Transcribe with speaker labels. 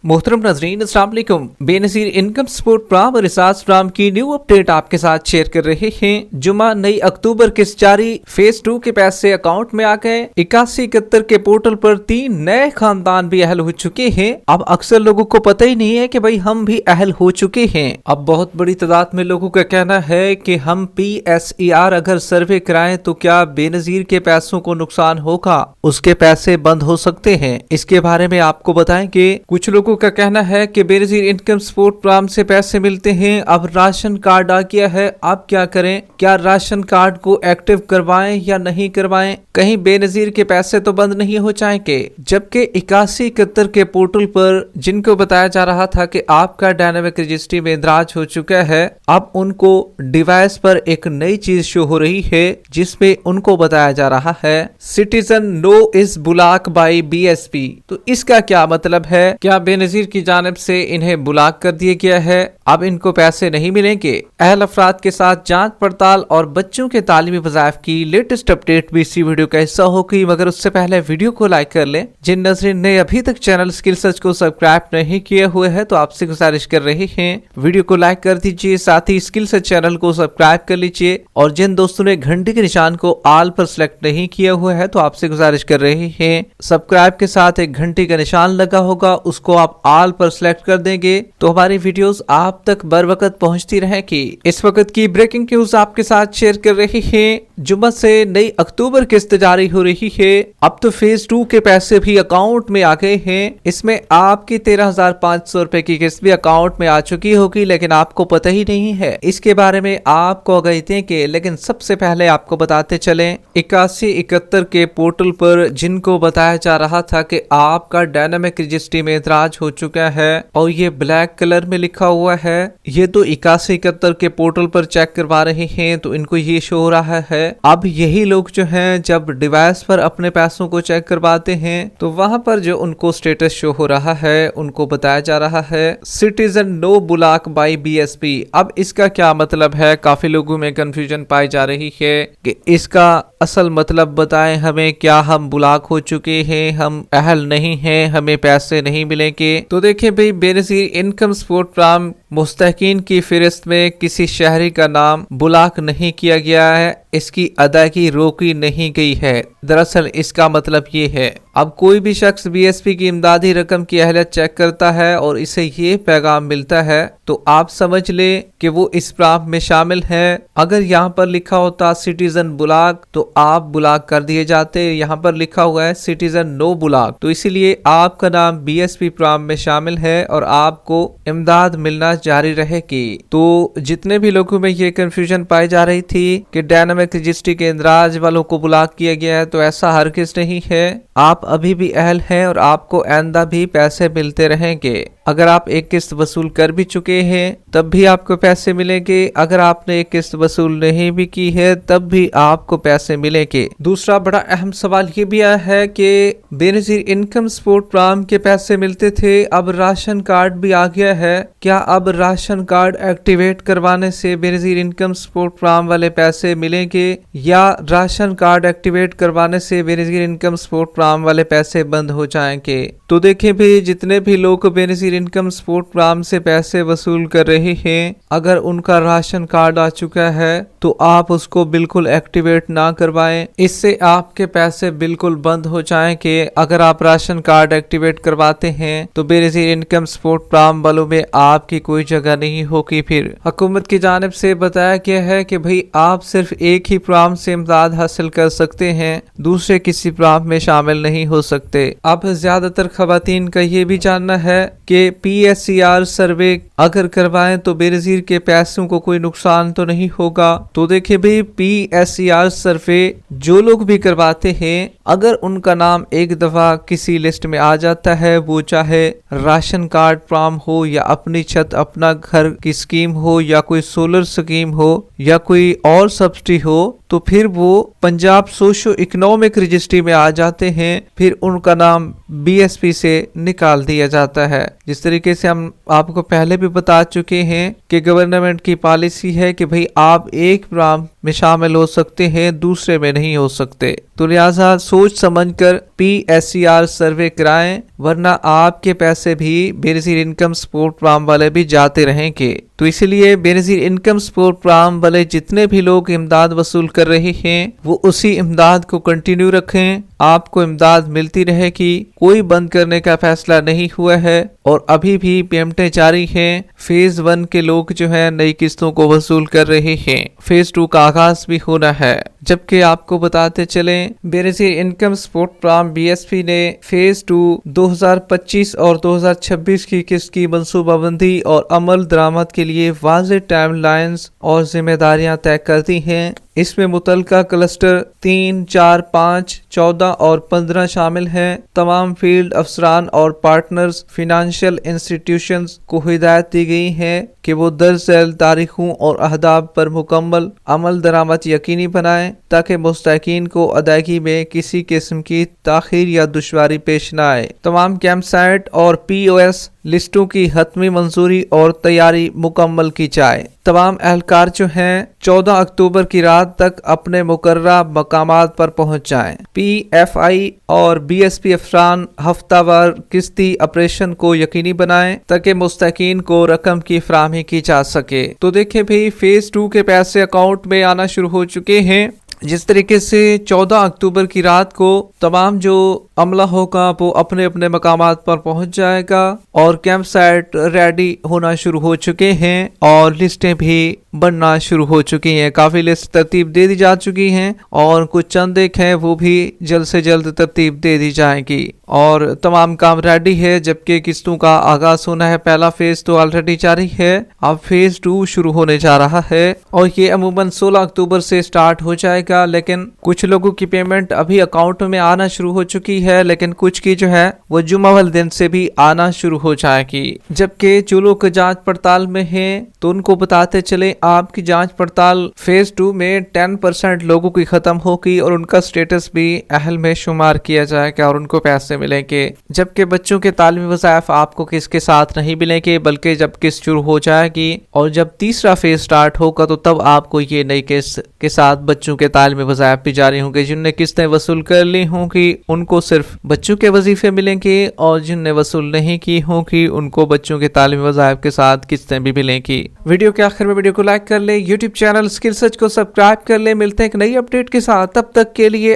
Speaker 1: मोहतरम नाजरीन, अस्सलाम वालेकुम। बेनज़ीर इनकम सपोर्ट प्रोग्राम और रिसार्च प्रोग्राम की न्यू अपडेट आपके साथ शेयर कर रहे हैं। जुमा 9 अक्टूबर किस्त जारी, फेज 2 के पैसे अकाउंट में आ गए। 8171 के पोर्टल पर 3 नए खानदान भी अहल हो चुके हैं। अब अक्सर लोगों को पता ही नहीं है कि भाई हम भी अहल हो चुके हैं। अब बहुत बड़ी तादाद में लोगों का कहना है कि हम PSER अगर सर्वे कराएं तो क्या बेनज़ीर के पैसों को नुकसान होगा, उसके पैसे बंद हो सकते हैं। इसके बारे में आपको बताएंगे। कुछ लोगों का कहना है कि बेनज़ीर इनकम सपोर्ट प्रोग्राम से पैसे मिलते हैं, अब राशन कार्ड आ गया है, अब क्या करें, क्या राशन कार्ड को एक्टिव करवाएं या नहीं करवाएं, कहीं बेनज़ीर के पैसे तो बंद नहीं हो जाएंगे। जबकि 8171 के पोर्टल पर जिनको बताया जा रहा था कि आपका डायनामिक रजिस्ट्री में इंदराज हो चुका है, अब उनको डिवाइस पर एक नई चीज शो हो रही है जिसमें उनको बताया जा रहा है citizen no is block by BSP। तो इसका क्या मतलब है? क्या बेनज़ीर की जानिब से इन्हें ब्लॉक कर दिया गया है, अब इनको पैसे नहीं मिलेंगे? अहल अफराद के साथ जांच पड़ताल और बच्चों के तालीमी वज़ाइफ की लेटेस्ट अपडेट भी इसी वीडियो का हिस्सा होगी, मगर उससे पहले वीडियो को लाइक कर लें। जिन नाज़रीन ने अभी तक चैनल स्किल सर्च को सब्सक्राइब नहीं किए हुए हैं तो आपसे गुजारिश कर रहे हैं वीडियो को लाइक कर दीजिए, साथ ही स्किल सर्च चैनल को सब्सक्राइब कर लीजिए। और जिन दोस्तों ने घंटे के निशान को ऑल पर सिलेक्ट नहीं किया हुआ है तो आपसे गुजारिश कर रहे हैं सब्सक्राइब के साथ एक घंटे का निशान लगा होगा, उसको आप ऑल पर सिलेक्ट कर देंगे तो हमारी वीडियोस आप तक बर वक्त पहुंचती रहेगी। इस वक्त की ब्रेकिंग न्यूज आपके साथ शेयर कर रहे हैं। जुम्मा से 9 अक्टूबर किस्त जारी हो रही है। अब तो फेज 2 के पैसे भी अकाउंट में आ गए हैं। इसमें आपकी 13,500 रुपए की किस्त भी अकाउंट में आ चुकी होगी, लेकिन आपको पता ही नहीं है। इसके बारे में आपको अवगत के लेकिन सबसे पहले आपको बताते चले 8171 के पोर्टल पर जिनको बताया जा रहा था कि आपका डायनामिक रजिस्ट्री में इंदराज हो चुका है और ये ब्लैक कलर में लिखा हुआ है। ये तो 8171 के पोर्टल पर चेक करवा रहे हैं तो इनको ये शो हो रहा है। अब यही लोग जो हैं जब डिवाइस पर अपने पैसों को चेक करवाते हैं तो वहां पर जो उनको स्टेटस शो हो रहा है उनको बताया जा रहा है citizen no block by BSP। अब इसका क्या मतलब है? काफी लोगों में कंफ्यूजन पाई जा रही है कि इसका असल मतलब बताएं हमें, क्या हम ब्लॉक हो चुके हैं, हम अहल नहीं हैं, हमें पैसे नहीं मिलेंगे? तो देखिए भाई, बेनज़ीर इनकम सपोर्ट प्रोग्राम मुस्तहकीन की फहरिस्त में किसी शहरी का नाम ब्लॉक नहीं किया गया है, इसकी अदायगी रोकी नहीं गई है। दरअसल इसका मतलब ये है, अब कोई भी शख्स BSP की इमदादी रकम की अहलियत चेक करता है और इसे ये पैगाम मिलता है तो आप समझ ले कि वो इस प्रोग्राम में शामिल है। अगर यहाँ पर लिखा होता सिटीजन ब्लॉक तो आप ब्लॉक कर दिए जाते, यहाँ पर लिखा हुआ है सिटीजन नो ब्लॉक, तो इसीलिए आपका नाम BSP प्रोग्राम में शामिल है और आपको इमदाद मिलना जारी रहेगी। तो जितने भी लोगों में ये कंफ्यूजन पाई जा रही थी कि डायनामिक रजिस्ट्री के इंदराज वालों को ब्लॉक किया गया है, तो ऐसा हरगिज़ नहीं है। आप अभी भी अहल हैं और आपको आइंदा भी पैसे मिलते रहेंगे। अगर आप एक किस्त वसूल कर भी चुके हैं तब भी आपको पैसे मिलेंगे, अगर आपने एक किस्त वसूल नहीं भी की है तब भी आपको पैसे मिलेंगे। दूसरा बड़ा अहम सवाल ये भी आया है कि बेनज़ीर इनकम सपोर्ट प्रोग्राम के पैसे मिलते थे, अब राशन कार्ड भी आ गया है, क्या अब राशन कार्ड एक्टिवेट करवाने से बेनज़ीर इनकम सपोर्ट प्रोग्राम वाले पैसे मिलेंगे या राशन कार्ड एक्टिवेट करवाने से बेनज़ीर इनकम सपोर्ट प्रोग्राम वाले पैसे बंद हो जाएंगे? तो देखिए भी, जितने भी लोग बेनज़ीर इनकम सपोर्ट प्रोग्राम से पैसे वसूल कर रहे हैं, अगर उनका राशन कार्ड आ चुका है तो आप उसको बिल्कुल एक्टिवेट ना करवाएं, इससे आपके पैसे बिल्कुल बंद हो जाएंगे। अगर आप राशन कार्ड एक्टिवेट करवाते हैं तो बेनज़ीर इनकम सपोर्ट प्रोग्राम वालों में आपकी कोई जगह नहीं होगी। फिर हुकूमत की जानिब से बताया गया है कि भाई आप सिर्फ एक ही प्रोग्राम से इमदाद हासिल कर सकते हैं, दूसरे किसी प्रोग्राम में शामिल नहीं हो सकते। अब ज्यादातर खवातीन का ये भी जानना है कि PSER सर्वे अगर करवाएं तो बेनज़ीर के पैसों को कोई नुकसान तो नहीं होगा। तो देखिए भाई, PSER सर्वे जो लोग भी करवाते हैं, अगर उनका नाम एक दफा किसी लिस्ट में आ जाता है, वो चाहे राशन कार्ड प्रोग्राम हो या अपनी छत अपना घर की स्कीम हो या कोई सोलर स्कीम हो या कोई और सब्सिडी हो, तो फिर वो पंजाब सोशो इकोनॉमिक रजिस्ट्री में आ जाते हैं। फिर उनका नाम BSP से निकाल दिया जाता है। जिस तरीके से हम आपको पहले भी बता चुके हैं कि गवर्नमेंट की पॉलिसी है कि भाई आप एक प्रोग्राम में शामिल हो सकते हैं, दूसरे में नहीं हो सकते, तो लिहाजा सोच समझकर PSER सर्वे कराएं, वरना आपके पैसे भी बेनज़ीर इनकम सपोर्ट प्रोग्राम वाले भी जाते रहेंगे। तो इसलिए बेनज़ीर इनकम सपोर्ट प्रोग्राम वाले जितने भी लोग इमदाद वसूल कर रहे हैं वो उसी इमदाद को कंटिन्यू रखें, आपको इमदाद मिलती रहेगी, कोई बंद करने का फैसला नहीं हुआ है और अभी भी पेमेंटें जारी हैं। फेज 1 के लोग जो है नई किस्तों को वसूल कर रहे हैं, फेज 2 का आगाज भी होना है। जबकि आपको बताते चलें Benazir income support program BSP ने फेज 2 2025 और 2026 की किस्त की मनसूबाबंदी और अमल दरामद के लिए वाज़ेह टाइमलाइंस और जिम्मेदारियां तय कर दी हैं। इसमें मुतलका क्लस्टर 3, 4, 5, 14 और 15 शामिल हैं। तमाम फील्ड अफसरान और पार्टनर्स फिनेंशियल इंस्टीट्यूशंस को हिदायत दी गई है कि वो दर्ज झैल तारीखों और अहदाफ पर मुकम्मल अमल दरामद यकीनी बनाएं ताकि मुस्तहिकीन को अदायगी में किसी किस्म की ताखीर या दुश्वारी पेश न आए। तमाम कैंप साइट और POS लिस्टों की हतमी मंजूरी और तैयारी मुकम्मल की जाए। तमाम एहलकार जो हैं 14 अक्टूबर की रात तक अपने मुकर्ररा मकामात पर पहुंच जाएं। PFI और BSP अफसरान हफ्तावार किस्ती ऑपरेशन को यकीनी बनाएं ताकि मुस्तहिकीन को रकम की फराहमी की जा सके। तो देखिए भाई फेज 2 के पैसे अकाउंट में आना शुरू हो चुके हैं। जिस तरीके से 14 अक्टूबर की रात को तमाम जो अमला होगा वो अपने अपने मकामात पर पहुंच जाएगा और कैंप साइट रेडी होना शुरू हो चुके हैं और लिस्टें भी बनना शुरू हो चुकी हैं। काफ़ी लिस्ट तरतीब दे दी जा चुकी हैं और कुछ चंद एक हैं वो भी जल्द से जल्द तरतीब दे दी जाएगी और तमाम काम रेडी है। जबकि किस्तों का आगाज होना है, पहला फेज तो ऑलरेडी जारी है, अब फेज 2 शुरू होने जा रहा है और ये अमूमन 16 अक्टूबर से स्टार्ट हो जाएगा। लेकिन कुछ लोगों की पेमेंट अभी अकाउंट में आना शुरू हो चुकी है, लेकिन कुछ की जो है वो जुमा वाले दिन से भी आना शुरू हो जाएगी। जबकि जो लोग जांच पड़ताल में हैं तो उनको बताते चले आपकी जांच पड़ताल फेज 2 में 10% लोगों की खत्म होगी और उनका स्टेटस भी अहल में शुमार किया जाएगा और उनको पैसे मिलेंगे। जबकि बच्चों के तालीमी वज़ाइफ आपको किसके साथ नहीं मिलेंगे, बल्कि जब किस्त शुरू हो जाएगी और जब तीसरा फेज स्टार्ट होगा तो तब आपको ये नई किस्त के साथ बच्चों के तालीमी वज़ाइफ भी जारी होंगे। जिनने किस्तें वसूल कर ली होंगी उनको सिर्फ बच्चों के वजीफे मिलेंगे और जिनने वसूल नहीं की होंगी उनको बच्चों के तालीमी वज़ाइफ के साथ किस्तें भी मिलेंगी। वीडियो के आखिर में वीडियो को लाइक कर ले, YouTube चैनल स्किल सर्च को सब्सक्राइब कर ले। मिलते हैं एक नई अपडेट के साथ, तब तक के लिए